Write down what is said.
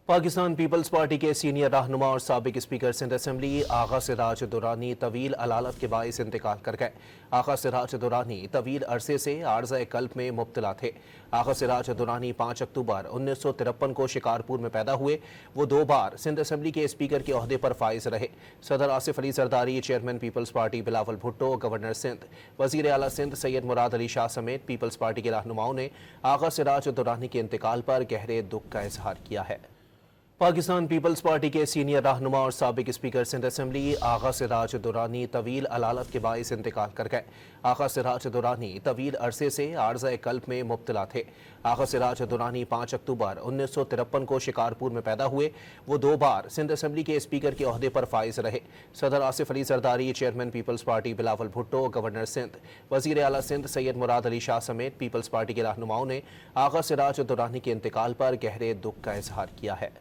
Pakistan peoples party के senior रहनुमा और साबिक स्पीकर सिंध असम्बली आगा सिराज दुरानी तवील अलालत के बाइस इंतकाल कर गए। आगा सिराज दुरानी तवील अरसे से आर्ज़ा कल्ब में मुब्तला थे। आगा सिराज दुरानी 5 अक्टूबर 1953 को शिकारपुर में पैदा हुए। वो 2 बार सिंध असम्बली के स्पीकर के ओहदे पर फाइज रहे। सदर आसिफ अली जरदारी, चेयरमैन पीपल्स पार्टी बिलावल भुट्टो, गवर्नर सिंध, वज़ीर आला सिंध सैयद मुराद अली शाह समेत पीपल्स पार्टी के रहनुमाओं ने आगा सिराज दुरानी के इंतकाल पर गहरे दुख का इजहार किया है। पाकिस्तान पीपल्स पार्टी के सीनियर रहनुमा और साबिक स्पीकर सिंध असम्बली आगा सिराज दुरानी तवील अलालत के बाइस इंतकाल कर गए। आगा सिराज दुरानी तवील अरसे से आर्ज़ा कल्ब में मुब्तला थे। आगा सिराज दुरानी 5 अक्टूबर 1953 को शिकारपुर में पैदा हुए। वो 2 बार सिंध असम्बली के स्पीकर के ओहदे पर फाइज रहे। सदर आसिफ अली जरदारी, चेयरमैन पीपल्स पार्टी बिलावल भुट्टो, गवर्नर सिंध, वज़ीर आला सिंध सैयद मुराद अली शाह समेत पीपल्स पार्टी के रहनुमाओं ने आगा सिराज दुरानी के इंतकाल पर गहरे दुख का इजहार किया है।